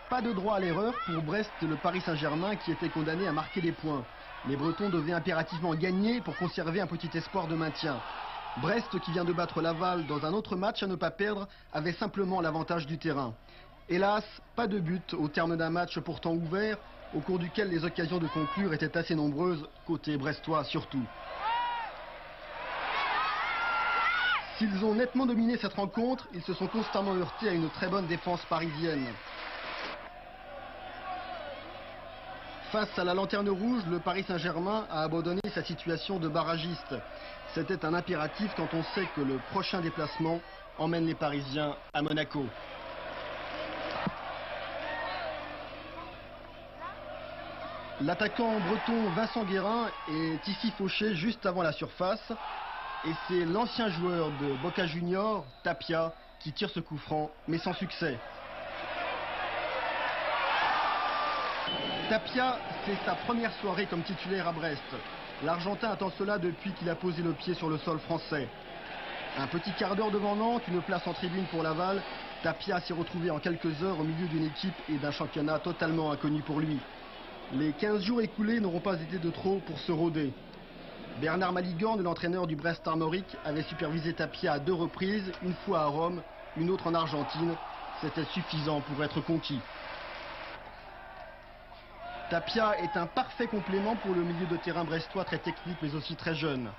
Pas de droit à l'erreur pour Brest, le Paris Saint-Germain qui était condamné à marquer des points. Les Bretons devaient impérativement gagner pour conserver un petit espoir de maintien. Brest, qui vient de battre Laval dans un autre match à ne pas perdre, avait simplement l'avantage du terrain. Hélas, pas de but au terme d'un match pourtant ouvert, au cours duquel les occasions de conclure étaient assez nombreuses, côté brestois surtout. S'ils ont nettement dominé cette rencontre, ils se sont constamment heurtés à une très bonne défense parisienne. Face à la lanterne rouge, le Paris Saint-Germain a abandonné sa situation de barragiste. C'était un impératif quand on sait que le prochain déplacement emmène les Parisiens à Monaco. L'attaquant breton Vincent Guérin est ici fauché juste avant la surface. Et c'est l'ancien joueur de Boca Juniors, Tapia, qui tire ce coup franc, mais sans succès. Tapia, c'est sa première soirée comme titulaire à Brest. L'Argentin attend cela depuis qu'il a posé le pied sur le sol français. Un petit quart d'heure devant Nantes, une place en tribune pour Laval. Tapia s'est retrouvé en quelques heures au milieu d'une équipe et d'un championnat totalement inconnu pour lui. Les 15 jours écoulés n'auront pas été de trop pour se rôder. Bernard Maligorne, l'entraîneur du Brest Armorique, avait supervisé Tapia à 2 reprises, une fois à Rome, une autre en Argentine. C'était suffisant pour être conquis. Tapia est un parfait complément pour le milieu de terrain brestois très technique mais aussi très jeune.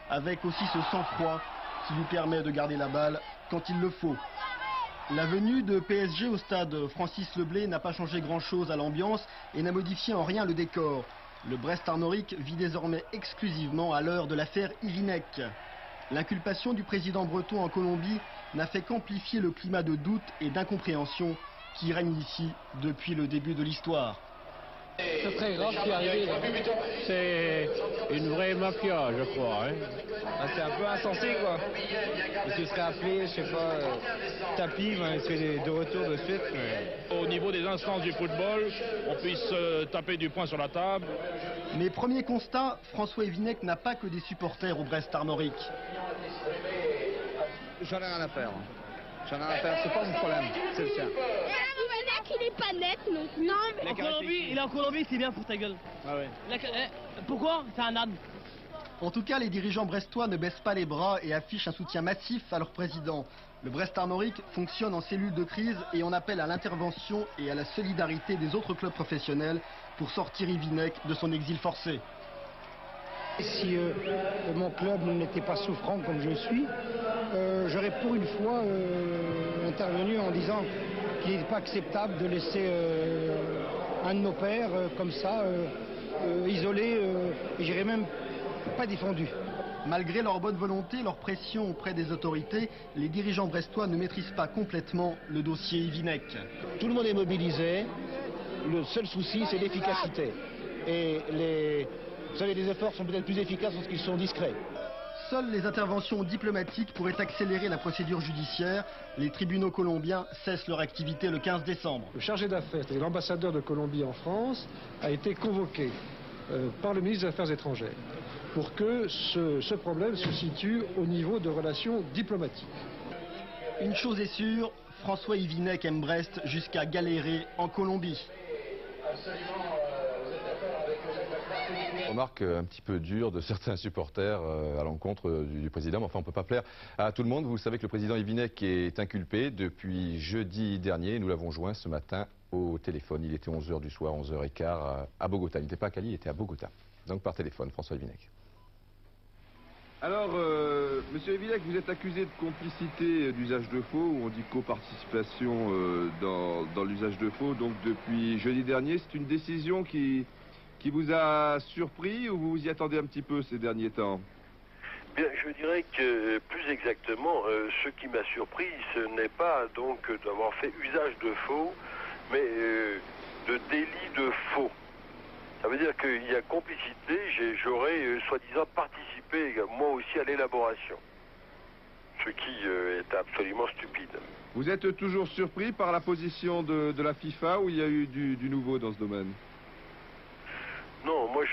Avec aussi ce sang-froid qui lui permet de garder la balle quand il le faut. La venue de PSG au stade Francis Leblay n'a pas changé grand-chose à l'ambiance et n'a modifié en rien le décor. Le Brest Armorique vit désormais exclusivement à l'heure de l'affaire Ivinec. L'inculpation du président breton en Colombie n'a fait qu'amplifier le climat de doute et d'incompréhension qui règne ici depuis le début de l'histoire. C'est très grave ce qui est arrivé là. C'est une vraie mafia, je crois. Hein. C'est un peu insensé quoi. Il se serait appelé, je sais pas, Tapi, il serait de retour de suite. Mais... Au niveau des instances du football, on puisse taper du poing sur la table. Mais premier constat, François Ivinec n'a pas que des supporters au Brest Armorique. J'en ai rien à faire. J'en ai rien à faire, c'est pas mon problème, c'est le sien. Il est pas net non plus. Non, mais... Il est en Colombie, c'est bien pour ta gueule. Ah ouais. Pourquoi? C'est un âne. En tout cas, les dirigeants brestois ne baissent pas les bras et affichent un soutien massif à leur président. Le Brest Armorique fonctionne en cellule de crise et on appelle à l'intervention et à la solidarité des autres clubs professionnels pour sortir Ivinec de son exil forcé. Si mon club n'était pas souffrant comme je suis, j'aurais pour une fois intervenu en disant qu'il n'est pas acceptable de laisser un de nos pères comme ça, isolé, et j'irais même pas défendu. Malgré leur bonne volonté, leur pression auprès des autorités, les dirigeants brestois ne maîtrisent pas complètement le dossier Ivinec. Tout le monde est mobilisé, le seul souci c'est l'efficacité. Et vous savez, les efforts sont peut-être plus efficaces lorsqu'ils sont discrets. Seules les interventions diplomatiques pourraient accélérer la procédure judiciaire. Les tribunaux colombiens cessent leur activité le 15 décembre. Le chargé d'affaires, c'est l'ambassadeur de Colombie en France, a été convoqué par le ministre des Affaires étrangères pour que ce problème se situe au niveau de relations diplomatiques. Une chose est sûre, François Ivinec aime Brest jusqu'à galérer en Colombie. Remarque un petit peu dure de certains supporters à l'encontre du président, mais enfin on ne peut pas plaire à tout le monde. Vous savez que le président Ivinec est inculpé depuis jeudi dernier. Nous l'avons joint ce matin au téléphone. Il était 11h du soir, 11h15 à Bogota. Il n'était pas à Cali, il était à Bogota. Donc par téléphone, François Ivinec. Alors, monsieur Ivinec, vous êtes accusé de complicité d'usage de faux, ou on dit coparticipation dans l'usage de faux, donc depuis jeudi dernier. C'est une décision qui vous a surpris ou vous vous y attendez un petit peu ces derniers temps? Bien, je dirais que plus exactement, ce qui m'a surpris, ce n'est pas donc d'avoir fait usage de faux, mais de délit de faux. Ça veut dire qu'il y a complicité, j'aurais soi-disant participé moi aussi à l'élaboration. Ce qui est absolument stupide. Vous êtes toujours surpris par la position de la FIFA ou il y a eu du nouveau dans ce domaine? Non, moi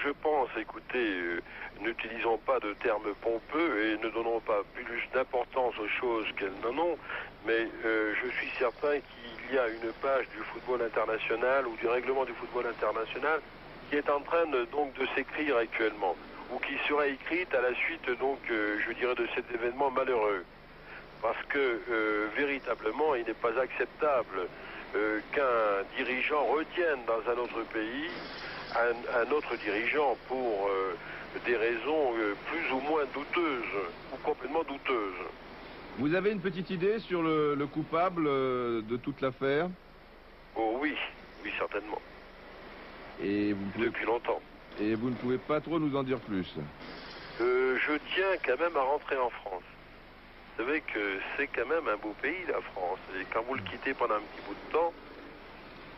je pense, écoutez, n'utilisons pas de termes pompeux et ne donnons pas plus d'importance aux choses qu'elles n'en ont, mais je suis certain qu'il y a une page du football international ou du règlement du football international qui est en train donc de s'écrire actuellement, ou qui sera écrite à la suite donc, je dirais, de cet événement malheureux. Parce que véritablement, il n'est pas acceptable qu'un dirigeant retienne dans un autre pays un autre dirigeant pour des raisons plus ou moins douteuses ou complètement douteuses. Vous avez une petite idée sur le coupable de toute l'affaire? Oh oui, oui certainement. Et depuis longtemps. Et vous ne pouvez pas trop nous en dire plus? Je tiens quand même à rentrer en France. Vous savez que c'est quand même un beau pays, la France. Et quand vous le quittez pendant un petit bout de temps,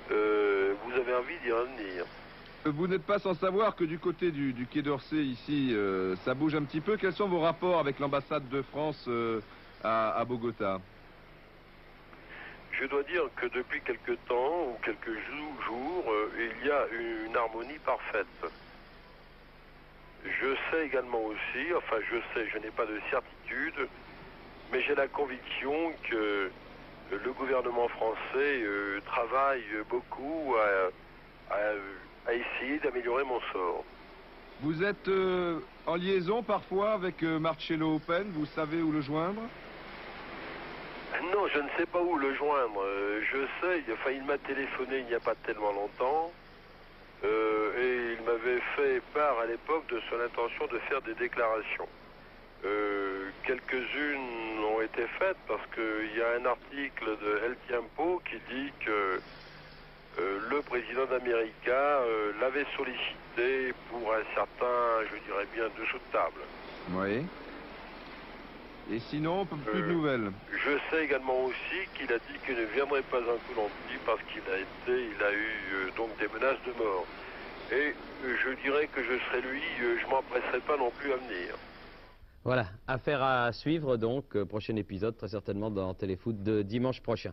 vous avez envie d'y revenir. Vous n'êtes pas sans savoir que du côté du Quai d'Orsay, ici, ça bouge un petit peu. Quels sont vos rapports avec l'ambassade de France à Bogota? Je dois dire que depuis quelque temps, ou quelques jours, il y a une harmonie parfaite. Je sais également aussi, enfin je n'ai pas de certitude, mais j'ai la conviction que le gouvernement français travaille beaucoup à essayer d'améliorer mon sort. Vous êtes en liaison parfois avec Marcello Open, vous savez où le joindre? Non, je ne sais pas où le joindre. Je sais, enfin il m'a téléphoné il n'y a pas tellement longtemps, et il m'avait fait part à l'époque de son intention de faire des déclarations. Quelques-unes ont été faites parce qu'il y a un article de El Tiempo qui dit que le président d'América l'avait sollicité pour un certain, je dirais bien, dessous de table. Oui. Et sinon, plus de nouvelles. Je sais également aussi qu'il a dit qu'il ne viendrait pas un coup non plus parce qu'il a eu donc des menaces de mort. Et je dirais que je serais lui, je m'empresserai pas non plus à venir. Voilà, affaire à suivre donc, prochain épisode très certainement dans Téléfoot de dimanche prochain.